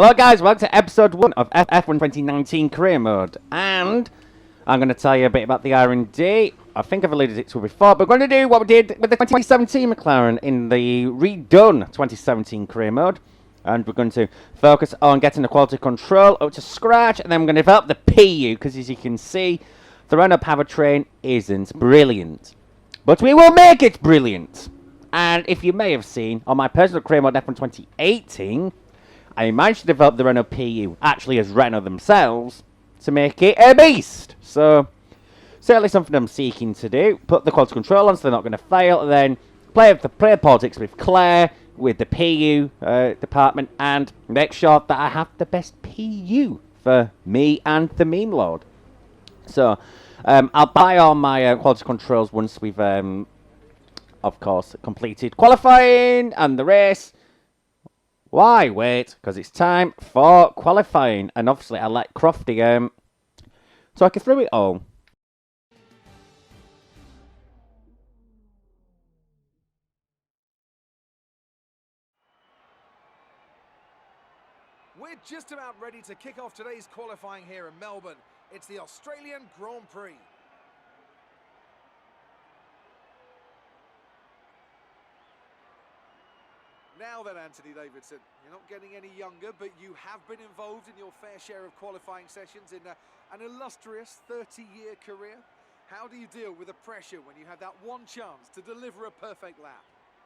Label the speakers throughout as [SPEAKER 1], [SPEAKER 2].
[SPEAKER 1] Hello guys, welcome to episode 1 of F1 2019 Career Mode, and I'm going to tell you a bit about the R&D. I think I've alluded to it before, but we're going to do what we did with the 2017 McLaren in the redone 2017 Career Mode, and we're going to focus on getting the quality control up to scratch, and then we're going to develop the PU, because as you can see, the Renault powertrain isn't brilliant. But we will make it brilliant! And if you may have seen, on my personal Career Mode F1 2018, I managed to develop the Renault PU, actually as Renault themselves, to make it a beast. So, certainly something I'm seeking to do. Put the quality control on so they're not going to fail, and then play politics with Claire, with the PU department, and make sure that I have the best PU for me and the meme lord. So, I'll buy all my quality controls once we've, of course, completed qualifying and the race. Why wait? Because it's time for qualifying, and obviously I let Crofty talk you through it all.
[SPEAKER 2] We're just about ready to kick off today's qualifying here in Melbourne. It's the Australian Grand Prix. Now then, Anthony Davidson, you're not getting any younger, but you have been involved in your fair share of qualifying sessions in an illustrious 30-year career. How do you deal with the pressure when you have that one chance to deliver a perfect lap?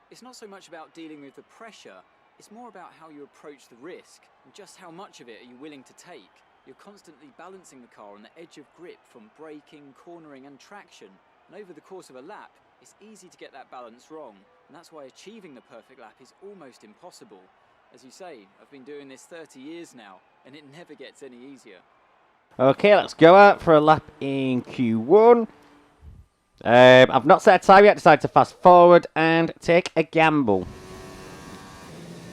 [SPEAKER 3] It's not so much about dealing with the pressure, it's more about how you approach the risk and just how much of it are you willing to take. You're constantly balancing the car on the edge of grip from braking, cornering and traction, and over the course of a lap, it's easy to get that balance wrong, and that's why achieving the perfect lap is almost impossible. As you say, I've been doing this 30 years now, and it never gets any easier.
[SPEAKER 1] Okay, let's go out for a lap in Q1. I've not set a time yet, decided to fast forward and take a gamble.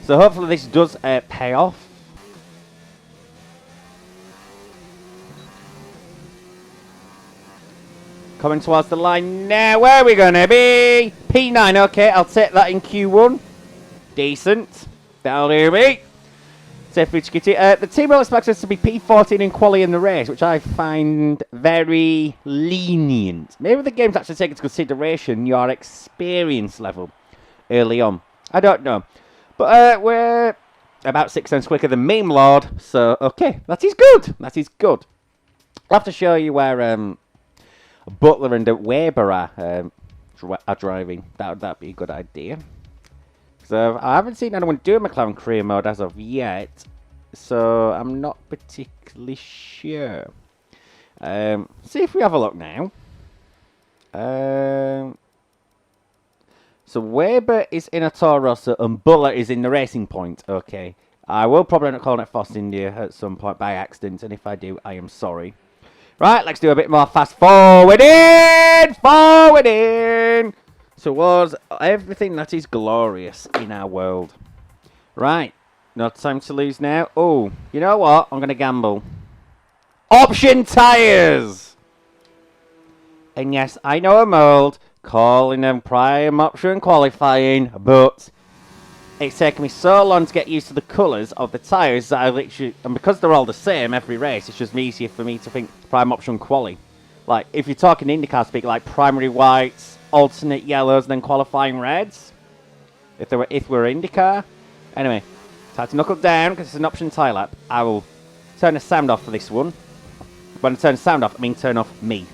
[SPEAKER 1] So hopefully this does pay off. Coming towards the line now. Where are we going to be? P9. Okay, I'll take that in Q1. Decent. That'll do me. The team will expect us to be P14 in quali in the race, which I find very lenient. Maybe the game's actually taking into consideration your experience level early on. I don't know. But we're about 6 cents quicker than Meme Lord, so okay, that is good. That is good. I'll have to show you where Butler and Weber are driving. That'd be a good idea. So I haven't seen anyone do a McLaren career mode as of yet, so I'm not particularly sure. See if we have a look now. So Weber is in a Toro Rosso and Butler is in the Racing Point. Okay, I will probably end up calling it Force India at some point by accident, and if I do, I am sorry. Right, let's do a bit more fast forwarding towards everything that is glorious in our world. Right, no time to lose now. Oh, you know what? I'm going to gamble. Option tyres! And yes, I know I'm old, calling them prime option qualifying, but it's taken me so long to get used to the colours of the tyres that I literally... And because they're all the same every race, it's just easier for me to think prime option quali. Like, if you're talking IndyCar speak, like primary whites, alternate yellows, and then qualifying reds. If we're IndyCar. Anyway, time to knuckle down, because it's an option tyre lap. I will turn the sound off for this one. When I turn the sound off, I mean turn off me.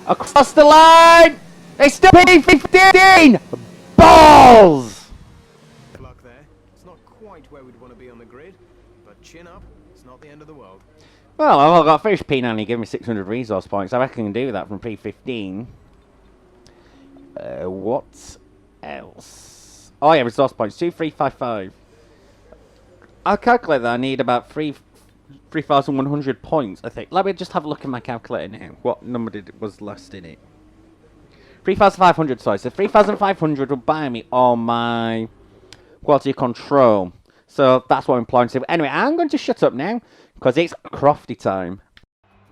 [SPEAKER 1] Across the line! They still P15! Balls!
[SPEAKER 4] Luck there. It's not quite where we'd want to be on the grid, but chin up, it's not the end of the world.
[SPEAKER 1] Well, I've got finished P9, he gave me 600 resource points. I reckon I can do that from P15. What else? Oh yeah, resource points, 2355. I'll calculate that I need about 3,100 points, I think. Let me just have a look at my calculator now. What number was last in it? 3,500, sorry. So 3,500 will buy me all my quality control. So that's what I'm planning to do. Anyway, I'm going to shut up now, because it's Crofty time.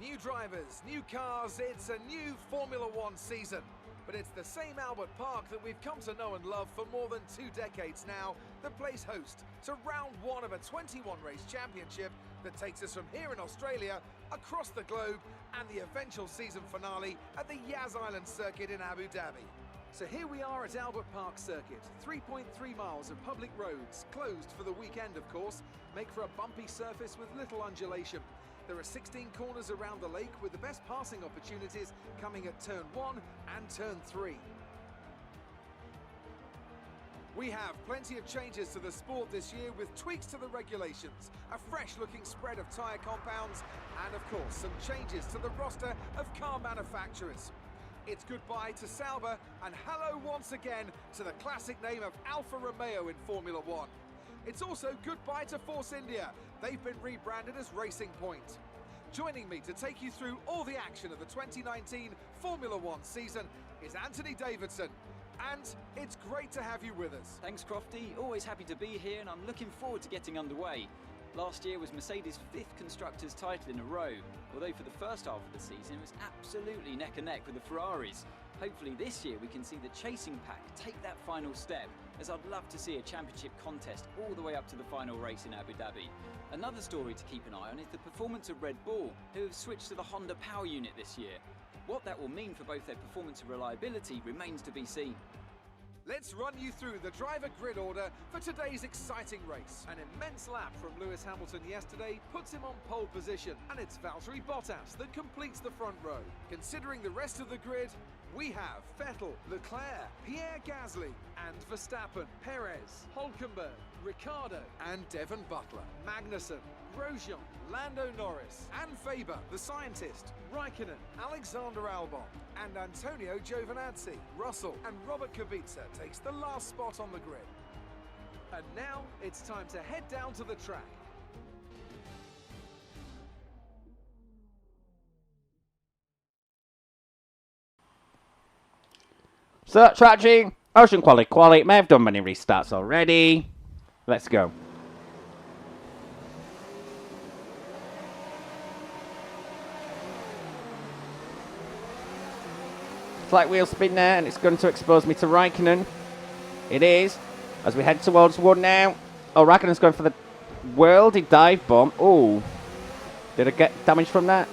[SPEAKER 2] New drivers, new cars, it's a new Formula One season. But it's the same Albert Park that we've come to know and love for more than 2 decades now that plays host to round 1 of a 21-race championship that takes us from here in Australia across the globe and the eventual season finale at the Yas Island circuit in Abu Dhabi. So here we are at Albert Park Circuit. 3.3 miles of public roads, closed for the weekend of course, make for a bumpy surface with little undulation. There are 16 corners around the lake with the best passing opportunities coming at turn 1 and turn 3. We have plenty of changes to the sport this year with tweaks to the regulations, a fresh looking spread of tyre compounds and of course some changes to the roster of car manufacturers. It's goodbye to Sauber and hello once again to the classic name of Alfa Romeo in Formula One. It's also goodbye to Force India. They've been rebranded as Racing Point. Joining me to take you through all the action of the 2019 Formula One season is Anthony Davidson. And it's great to have you with us.
[SPEAKER 3] Thanks, Crofty. Always happy to be here, and I'm looking forward to getting underway. Last year was Mercedes' 5th Constructors' title in a row, although for the first half of the season it was absolutely neck and neck with the Ferraris. Hopefully this year we can see the chasing pack take that final step, as I'd love to see a championship contest all the way up to the final race in Abu Dhabi. Another story to keep an eye on is the performance of Red Bull, who have switched to the Honda power unit this year. What that will mean for both their performance and reliability remains to be seen.
[SPEAKER 2] Let's run you through the driver grid order for today's exciting race. An immense lap from Lewis Hamilton yesterday puts him on pole position, and it's Valtteri Bottas that completes the front row. Considering the rest of the grid, we have Vettel, Leclerc, Pierre Gasly, and Verstappen, Perez, Hülkenberg, Ricciardo, and Devon Butler, Magnussen, Grosjean, Lando Norris, and Faber, the scientist, Raikkonen, Alexander Albon, and Antonio Giovinazzi. Russell and Robert Kubica takes the last spot on the grid. And now it's time to head down to the track.
[SPEAKER 1] So, tracking, ocean quali, may have done many restarts already. Let's go. Slight wheel spin there, and it's going to expose me to Raikkonen. It is, as we head towards one now. Oh, Raikkonen's going for the worldie dive bomb. Oh, did I get damage from that?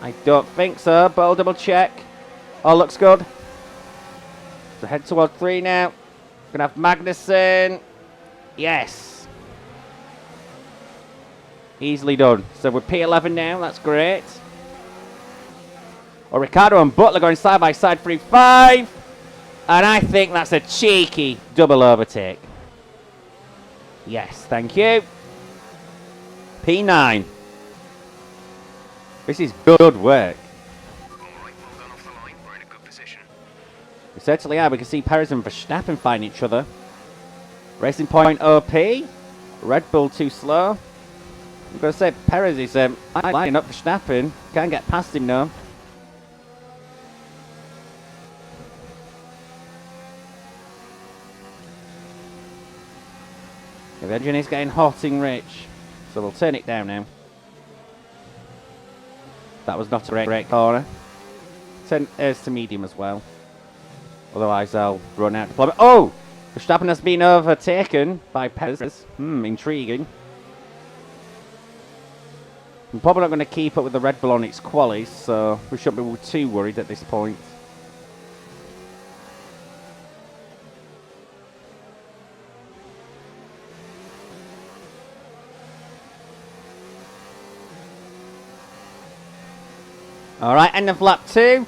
[SPEAKER 1] I don't think so, but I'll double check. Oh, looks good. So head towards 3 now. Gonna have Magnussen. Yes. Easily done. So we're P11 now, that's great. Oh, Ricciardo and Butler going side by side through 5. And I think that's a cheeky double overtake. Yes, thank you. P9. This is good work. We certainly are. We can see Perez and Verstappen find each other. Racing Point OP. Red Bull too slow. I'm going to say Perez is lining up Verstappen. Can't get past him now. The engine is getting hot and rich, so we'll turn it down now. That was not a great corner. Turn airs to medium as well. Otherwise I'll run out of deployment. Oh! Verstappen has been overtaken by Perez. Intriguing. I'm probably not going to keep up with the Red Bull on its qualies, so we shouldn't be too worried at this point. Alright, end of lap 2.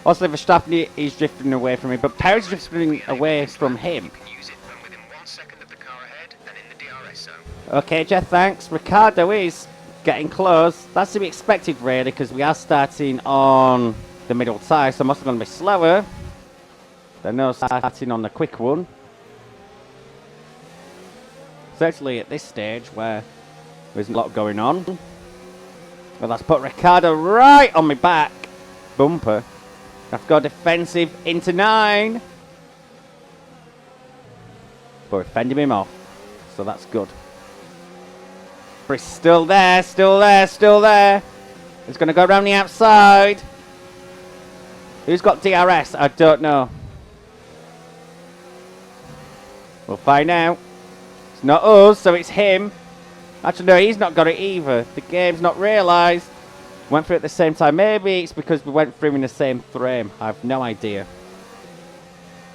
[SPEAKER 1] Also, Verstappen is drifting away from me, but Perez is drifting away from him.
[SPEAKER 5] You can use it when within 1 second of the car ahead and in the DRS zone.
[SPEAKER 1] Okay, Jeff, thanks. Ricardo is getting close. That's to be expected, really, because we are starting on the middle tyre, so I'm also going to be slower than those starting on the quick one. Certainly at this stage where there's a lot going on. Well, that's put Ricardo right on my back bumper. I've got defensive into 9. But we're fending him off, so that's good. But he's still there, still there, still there. He's going to go around the outside. Who's got DRS? I don't know. We'll find out. It's not us, so it's him. Actually, no, he's not got it either. The game's not realised. Went through it at the same time. Maybe it's because we went through in the same frame. I have no idea.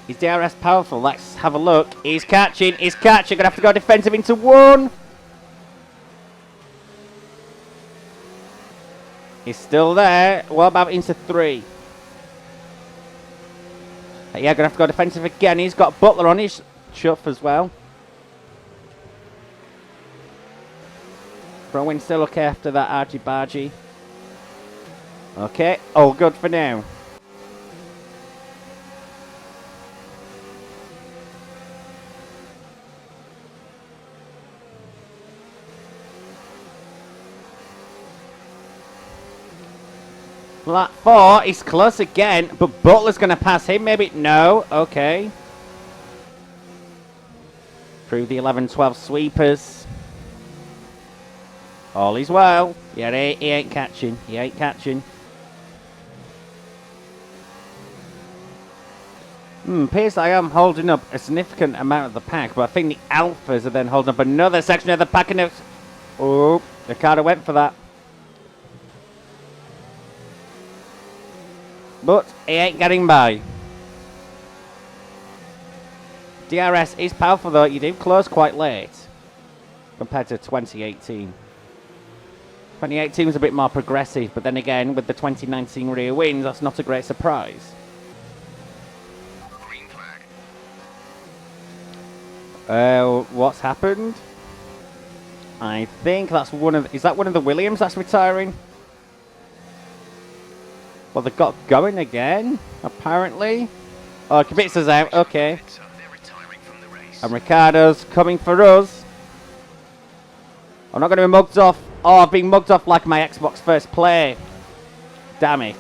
[SPEAKER 1] Is DRS powerful? Let's have a look. He's catching. He's catching. Gonna have to go defensive into 1. He's still there. What about into 3? Yeah, gonna have to go defensive again. He's got Butler on his chuff as well. Front still okay after that argy-bargy. Okay, all good for now. Lap 4, he's close again, but Butler's going to pass him, maybe? No, okay. Through the 11-12 sweepers. All is well. Yeah, he ain't catching. He ain't catching. Appears I am holding up a significant amount of the pack, but I think the Alphas are then holding up another section of the pack. And oh, Ricardo went for that. But he ain't getting by. DRS is powerful though. You do close quite late compared to 2018. 2018 was a bit more progressive, but then again, with the 2019 rear wins, that's not a great surprise.
[SPEAKER 5] Green flag.
[SPEAKER 1] What's happened? I think that's one of... Is that one of the Williams that's retiring? Well, they've got going again, apparently. Oh, Kubica's out, okay.
[SPEAKER 5] So they're retiring from the race.
[SPEAKER 1] And Ricardo's coming for us. I'm not going to be mugged off. Oh, I've been mugged off like my Xbox first play. Damn it.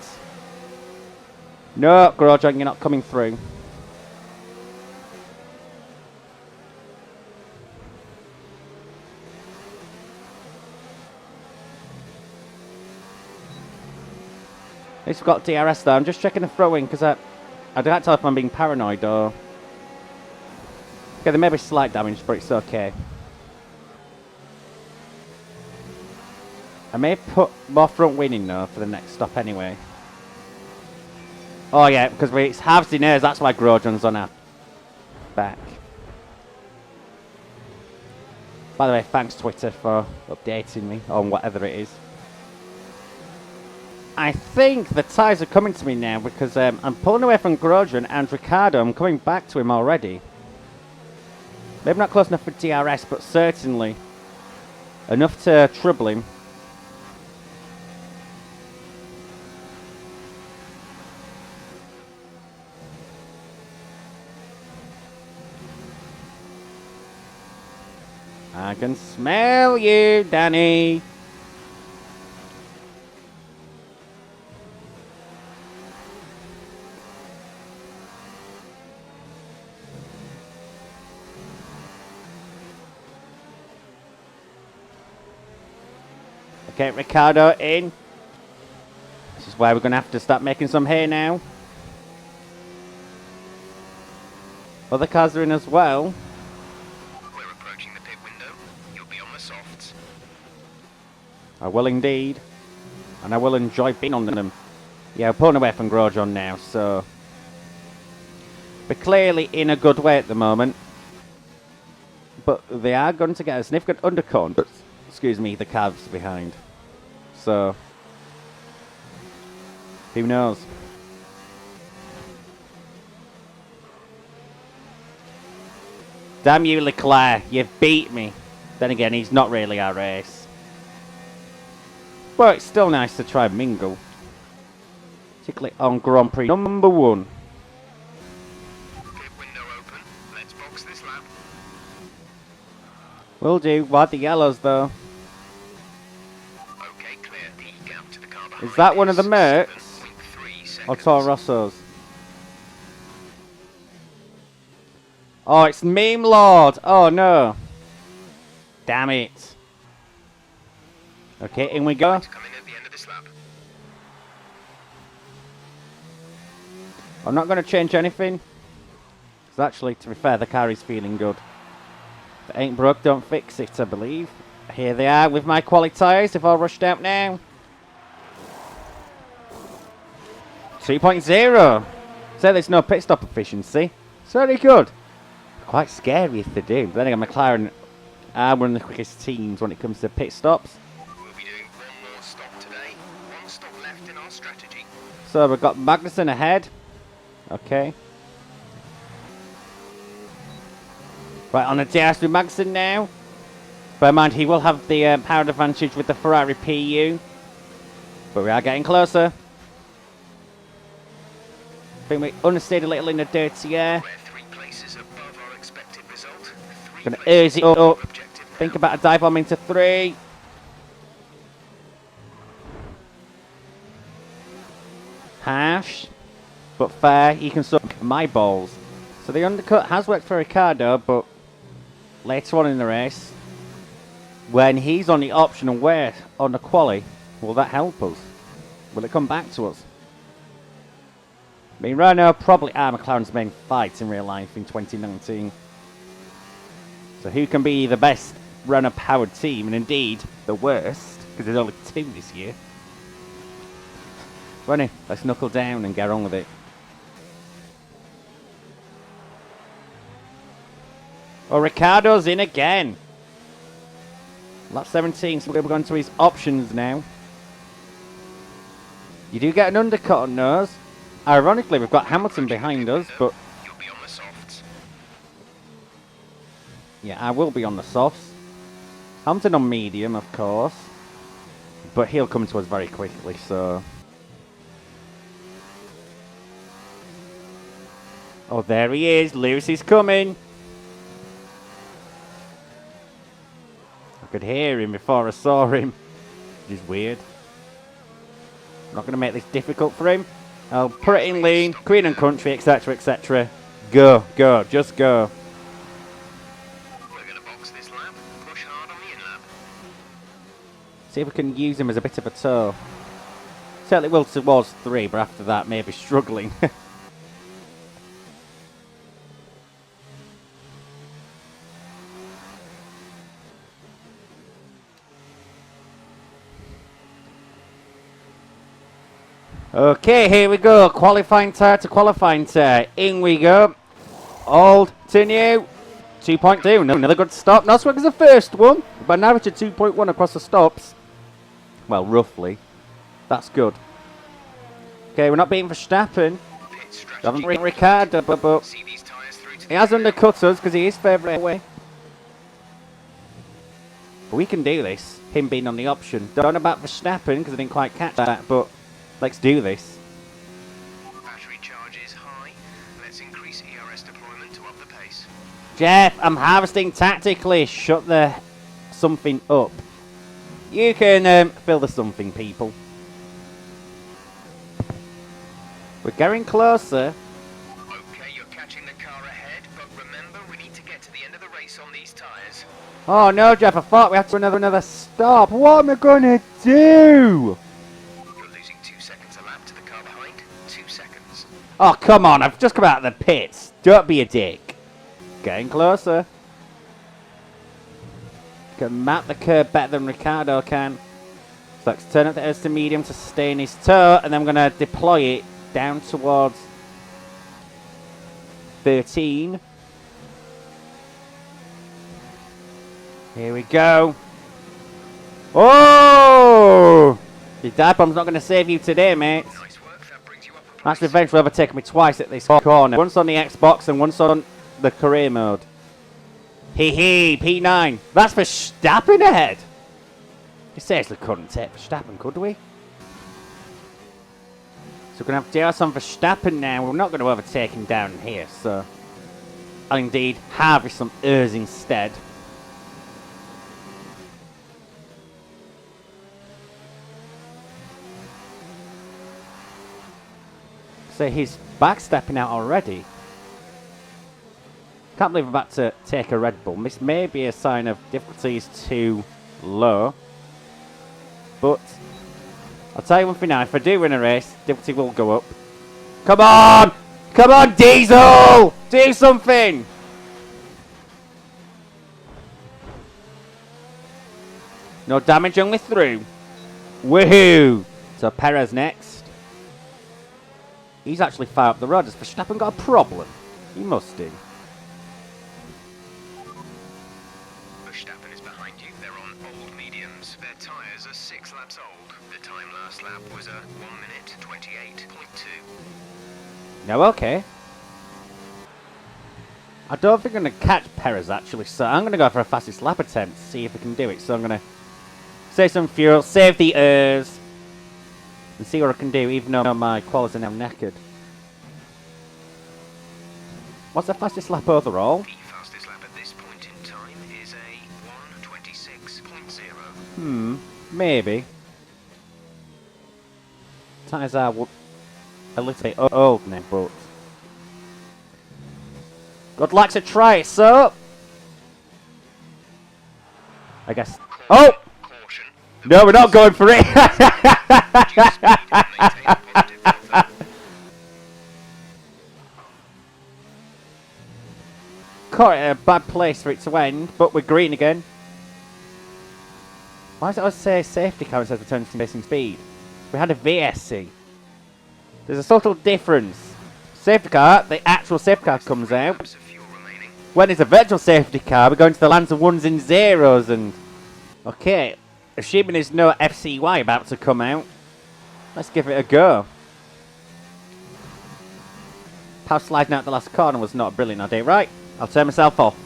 [SPEAKER 1] No, Grosjean, you're not coming through. At least we've got DRS though. I'm just checking the throw-in because I can't tell if I'm being paranoid or... Okay, there may be slight damage, but it's okay. I may put more front wing in though for the next stop anyway. Oh yeah, because it's halves in airs, that's why Grosjean's on our back. By the way, thanks Twitter for updating me on whatever it is. I think the tyres are coming to me now because I'm pulling away from Grosjean and Ricardo. I'm coming back to him already. Maybe not close enough for DRS, but certainly enough to trouble him. I can smell you, Danny. Okay, Ricardo in. This is where we're going to have to start making some hay now. Other cars are in as well.
[SPEAKER 5] We're approaching the pit window. You'll be on the softs.
[SPEAKER 1] I will indeed. And I will enjoy being on them. Yeah, we're pulling away from Grosjean now, so... We're clearly in a good way at the moment. But they are going to get a significant undercut. But, excuse me, the calves behind. So... Who knows? Damn you, Leclerc. You've beat me. Then again, he's not really our race. But it's still nice to try and mingle. Particularly on Grand Prix number 1.
[SPEAKER 5] Pit window open. Let's box this lap.
[SPEAKER 1] Will do. Why the yellows, though?
[SPEAKER 5] Okay, clear. The gap to the car behind
[SPEAKER 1] Is that one of the
[SPEAKER 5] is
[SPEAKER 1] Mercs?
[SPEAKER 5] 7.3
[SPEAKER 1] Or
[SPEAKER 5] seconds.
[SPEAKER 1] Toro Rossos? Oh, it's Meme Lord. Oh, no. Damn it. Okay, in we go.
[SPEAKER 5] Coming at the end of this lap.
[SPEAKER 1] I'm not going to change anything. Because actually, to be fair, the car is feeling good. If it ain't broke, don't fix it, I believe. Here they are with my quality tyres. If I'll rushed out now. 3.0. So there's no pit stop efficiency. It's very good. Quite scary if they do. But then again, McLaren are one of the quickest teams when it comes to pit stops.
[SPEAKER 5] We'll be doing one more stop today. One stop left in our strategy.
[SPEAKER 1] So we've got Magnussen ahead. Okay. Right, on the DRS with Magnussen now. Bear in mind, he will have the power advantage with the Ferrari PU. But we are getting closer. I think we understeered a little in the dirty air.
[SPEAKER 5] We're 3 places above our expected result. 3
[SPEAKER 1] Gonna
[SPEAKER 5] places
[SPEAKER 1] ease it
[SPEAKER 5] above
[SPEAKER 1] up.
[SPEAKER 5] our objective now.
[SPEAKER 1] Think about a dive bomb into 3. Harsh, but fair. He can suck my balls. So the undercut has worked for Ricardo, but later on in the race, when he's on the option and we're on the quali, will that help us? Will it come back to us? I mean, right now, probably are McLaren's main fight in real life in 2019. So who can be the best runner-powered team, and indeed, the worst, because there's only 2 this year. Runny, let's knuckle down and get on with it. Oh, Ricardo's in again. Lap 17, so we're going to his options now. You do get an undercut on those. Ironically, we've got Hamilton behind us, but...
[SPEAKER 5] You'll be on the softs.
[SPEAKER 1] Yeah, I will be on the softs. Hamilton on medium, of course. But he'll come to us very quickly, so... Oh, there he is. Lewis is coming. I could hear him before I saw him. Which is weird. I'm not going to make this difficult for him. I'll put it in lane, Queen and Country, etc, etc. Go, go, just go.
[SPEAKER 5] We're going to box this lap. Push hard on the in-lap.
[SPEAKER 1] See if we can use him as a bit of a tow. Certainly will towards 3, but after that, maybe struggling. Okay, here we go. Qualifying tyre to qualifying tyre. In we go. Old to new. 2.2. No, another good stop. Not as quick as the first one, but now it's a 2.1 across the stops. Well, roughly. That's good. Okay, we're not beating Verstappen.
[SPEAKER 5] Pit strategy.
[SPEAKER 1] We haven't beaten Ricardo, but
[SPEAKER 5] See these tyres through to
[SPEAKER 1] he
[SPEAKER 5] the
[SPEAKER 1] has
[SPEAKER 5] end.
[SPEAKER 1] undercut us because he is favourite away. But we can do this. Him being on the option. Don't know about Verstappen because I didn't quite catch that, but let's do this.
[SPEAKER 5] Battery charge is high. Let's increase ERS deployment to up the pace.
[SPEAKER 1] Jeff, I'm harvesting tactically. Shut the something up. You can fill the something, people. We're getting closer.
[SPEAKER 5] Okay, you're catching the car ahead, but remember, we need to get to the end of the race on these tyres.
[SPEAKER 1] Oh no, Jeff, I thought we had to another stop. What am I gonna do?
[SPEAKER 5] You're losing 2 seconds a lap to the car behind. 2 seconds.
[SPEAKER 1] Oh, come on, I've just come out of the pits. Don't be a dick. Getting closer. Can map the curb better than Ricardo can. So let's turn up the airs to medium to stay in his toe, and then I'm going to deploy it down towards 13. Here we go. Oh! Your dive bomb's not going to save you today, mate.
[SPEAKER 5] Nice work,
[SPEAKER 1] That's eventually overtaken me twice at this corner. Once on the Xbox and once on the career mode. Hee, P9. That's Verstappen ahead. We seriously couldn't take Verstappen, could we? So we're going to have DRS on Verstappen now. We're not going to overtake him down here, so I'll indeed harvest some Ers instead. So he's backstepping out already. Can't believe I'm about to take a Red Bull. This may be a sign of difficulty is too low. But I'll tell you one thing now, if I do win a race, difficulty will go up. Come on! Come on, Diesel! Do something! No damage, only through. Woohoo! So Perez next. He's actually far up the road. Has Verstappen got a problem? He must do.
[SPEAKER 5] Verstappen is behind you. They're on old mediums. Their tyres are 6 laps old. The time last lap was a 1 minute 28.2.
[SPEAKER 1] No, okay. I don't think I'm going to catch Perez actually, so I'm going to go for a fastest lap attempt to see if I can do it. So I'm going to save some fuel, save the Ers, and see what I can do, even though my quals are now knackered. What's the fastest lap overall?
[SPEAKER 5] The fastest lap at this point in time is a 1:26.0.
[SPEAKER 1] Maybe. Tyres are a little bit old now, but good luck to try it, so I guess. Oh!
[SPEAKER 5] Caution.
[SPEAKER 1] No, we're not going for it! Caught it in a bad place for it to end, but we're green again. Why does it always say safety car instead of return to racing speed? We had a VSC. There's a subtle difference. Safety car, the actual safety car comes out. When it's a virtual safety car, we go into the lands of ones and zeros and... Okay, assuming there's no FCY about to come out, let's give it a go. Power sliding out the last corner was not a brilliant idea. Right, I'll turn myself off.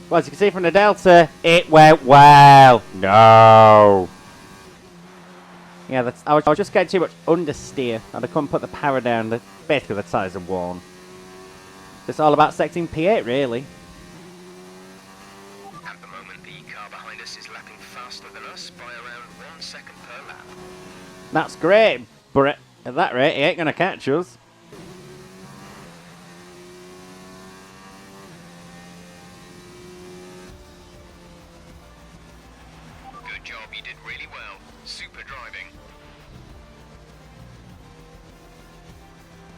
[SPEAKER 1] Well, as you can see from the Delta, it went well. No. Yeah, I was just getting too much understeer, and I couldn't put the power down. Basically, the tyres are worn. It's all about secting P8, really.
[SPEAKER 5] At the moment, the car behind us is lapping faster than us by around 1 second per lap.
[SPEAKER 1] That's great, but at that rate, he ain't going to catch us.
[SPEAKER 5] Good job, you did really well. Super driving.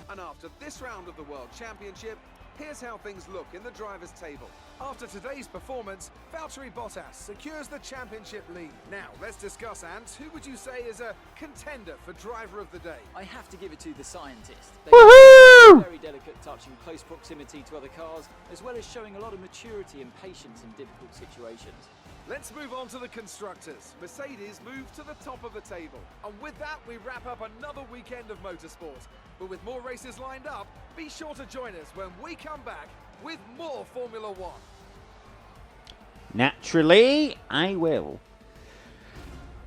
[SPEAKER 2] And after this round of the World Championship, here's how things look in the drivers' table. After today's performance, Valtteri Bottas secures the championship lead. Now, let's discuss, Ant. Who would you say is a contender for driver of the day?
[SPEAKER 3] I have to give it to the scientist. They
[SPEAKER 1] Woohoo!
[SPEAKER 3] very delicate touch in close proximity to other cars, as well as showing a lot of maturity and patience in difficult situations.
[SPEAKER 2] Let's move on to the constructors. Mercedes move to the top of the table. And with that, we wrap up another weekend of motorsport. But with more races lined up, be sure to join us when we come back with more Formula One.
[SPEAKER 1] Naturally, I will.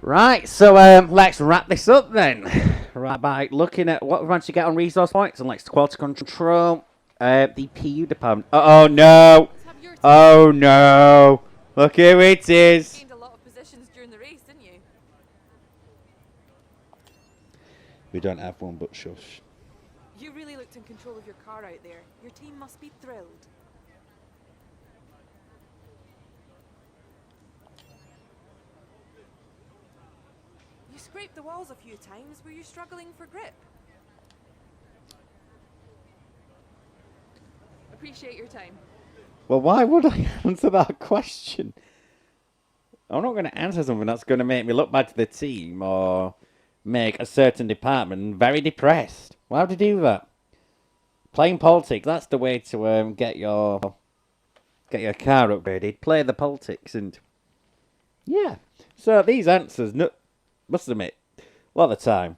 [SPEAKER 1] Right, so let's wrap this up then. Right, by looking at what we managed to get on resource points and let's quality control, the PU department. Oh no! Oh no! Look who it is!
[SPEAKER 6] Gained a lot of positions during the race, didn't you?
[SPEAKER 1] We don't have one, but shush.
[SPEAKER 6] You really looked in control of your car out there. Your team must be thrilled. You scraped the walls a few times. Were you struggling for grip? Appreciate your time.
[SPEAKER 1] Well, why would I answer that question? I'm not going to answer something that's going to make me look bad to the team or make a certain department very depressed. Why would I do that? Playing politics, that's the way to get your car upgraded. Play the politics and... Yeah. So these answers, must admit, a lot of the time,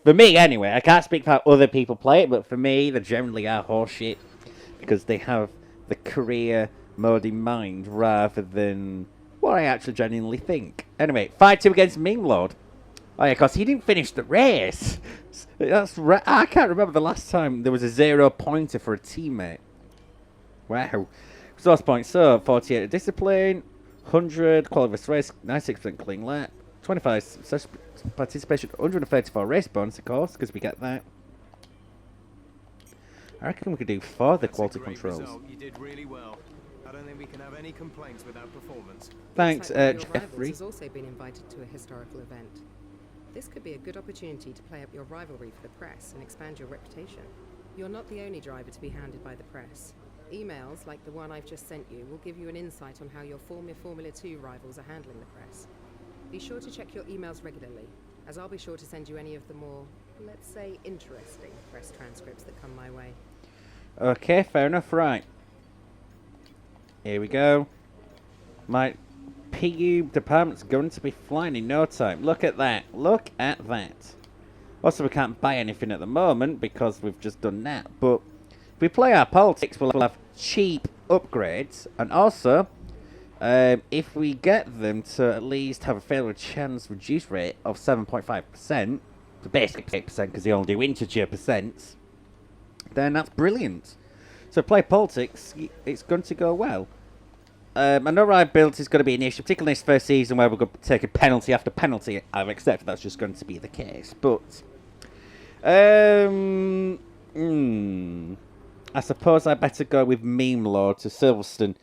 [SPEAKER 1] For me, anyway. I can't speak for how other people play it, but for me, they generally are horseshit. Because they have the career mode in mind rather than what I actually genuinely think. Anyway, 5-2 against Meme Lord. Oh yeah, because he didn't finish the race. I can't remember the last time there was a 0-pointer for a teammate. Wow. Source points, so 48 discipline, 100 quality race, 96% clean lap, 25 participation, 134 race bonus, of course, because we get that. I reckon we could do further
[SPEAKER 4] That's a
[SPEAKER 1] quality
[SPEAKER 4] great
[SPEAKER 1] controls.
[SPEAKER 4] result. You did really well. I don't think we can have any complaints with that performance.
[SPEAKER 1] Thanks,
[SPEAKER 7] Looks like one of your rivals
[SPEAKER 1] Jeffrey.
[SPEAKER 7] has also been invited to a historical event. This could be a good opportunity to play up your rivalry for the press and expand your reputation. You're not the only driver to be hounded by the press. Emails like the one I've just sent you will give you an insight on how your former Formula 2 rivals are handling the press. Be sure to check your emails regularly, as I'll be sure to send you any of the more, let's say, interesting press transcripts that come my way.
[SPEAKER 1] Okay, fair enough, right. Here we go. My PU department's going to be flying in no time. Look at that. Look at that. Also, we can't buy anything at the moment because we've just done that. But if we play our politics, we'll have cheap upgrades. And also, if we get them to at least have a fairly chance reduce rate of 7.5%, so basically 8% because they only do integer percents, then that's brilliant. So play politics, it's going to go well. I know reliability is going to be an issue, particularly in this first season where we're going to take a penalty after penalty. I've accepted that's just going to be the case. But, I suppose I better go with Meme Lord to Silverstone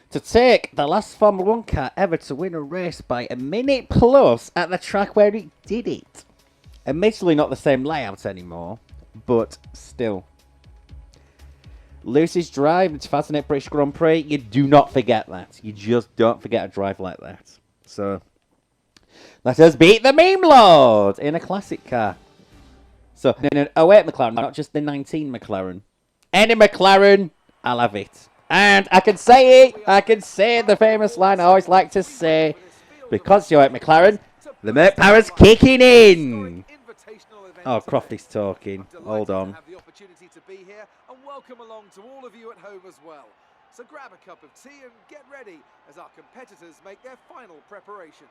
[SPEAKER 1] to take the last Formula 1 car ever to win a race by a minute plus at the track where it did it. Admittedly not the same layout anymore, but still. Lucy's drive, the 2008 British Grand Prix, you do not forget that. You just don't forget a drive like that. So, let us beat the Meme Lord in a classic car. So, in an 08 McLaren, not just the 19 McLaren. Any McLaren, I'll have it. And I can say the famous line I always like to say, because you're at McLaren, the Merc power's kicking in. Oh, Crofty's talking. Hold on.
[SPEAKER 2] Have the opportunity to be here and welcome along to all of you at home as well. So grab a cup of tea and get ready as our competitors make their final preparations.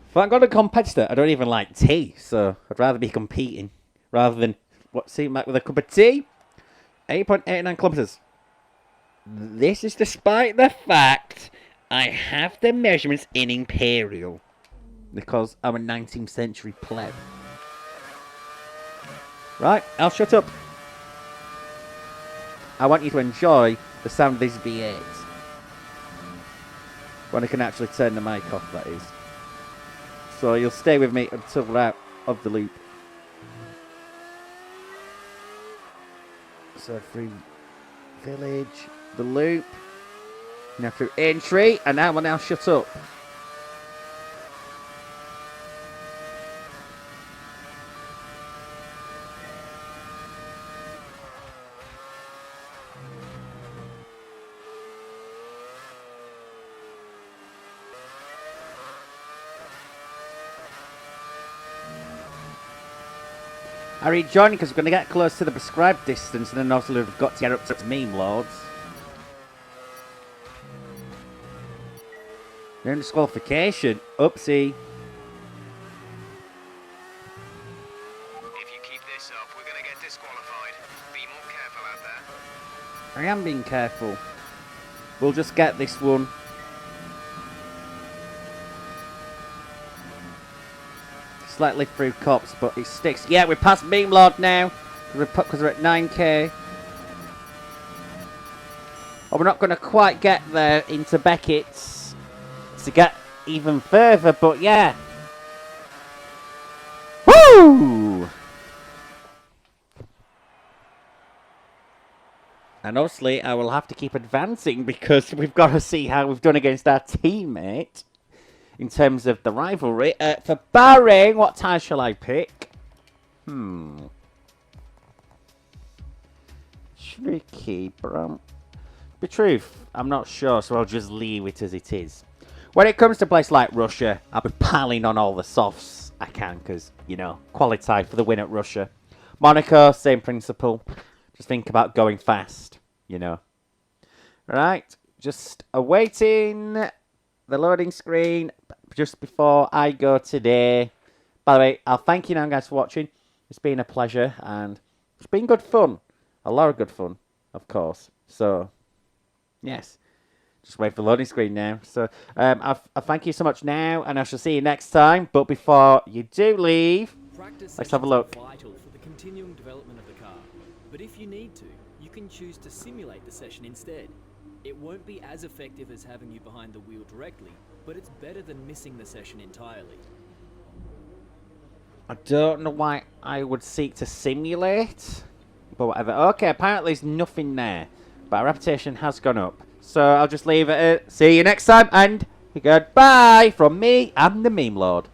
[SPEAKER 1] If I'm going to competitor, I don't even like tea, so I'd rather be competing rather than see Mac with a cup of tea. 8.89 kilometers. This is despite the fact I have the measurements in Imperial. Because I'm a 19th century pleb. Right, I'll shut up. I want you to enjoy the sound of this V8. When I can actually turn the mic off, that is. So you'll stay with me until we're out of the loop. So through village, the loop. Now through entry, and now we'll shut up. I rejoin because we're going to get close to the prescribed distance, and then obviously we've got to get up to Meme Lords. No disqualification. Oopsie.
[SPEAKER 5] If you keep this up, we're going to get disqualified. Be more careful out there.
[SPEAKER 1] I am being careful. We'll just get this one. Slightly through cops, but it sticks. Yeah, we're past Meme Lord now. Because we're at 9k. Oh, we're not going to quite get there into Beckett's to get even further, but yeah. Woo! And obviously, I will have to keep advancing because we've got to see how we've done against our teammate. In terms of the rivalry. For Bahrain, what tire shall I pick? Tricky, but the truth, I'm not sure, so I'll just leave it as it is. when it comes to places like Russia, I'll be piling on all the softs I can because, you know, quality for the win at Russia. Monaco, same principle. Just think about going fast, you know. Right, just awaiting the loading screen just before I go today. By the way, I'll thank you now, guys, for watching. It's been a pleasure, and it's been good fun. A lot of good fun, of course. So, yes. Just wait for the loading screen now. So, I thank you so much now, and I shall see you next time. But before you do leave, let's have a look.
[SPEAKER 8] Vital for the continuing development of the car. But if you need to, you can choose to simulate the session instead. It won't be as effective as having you behind the wheel directly, but it's better than missing the session entirely.
[SPEAKER 1] I don't know why I would seek to simulate, but whatever. Okay, apparently there's nothing there, but our reputation has gone up. So I'll just leave it at see you next time, and goodbye from me and the Meme Lord.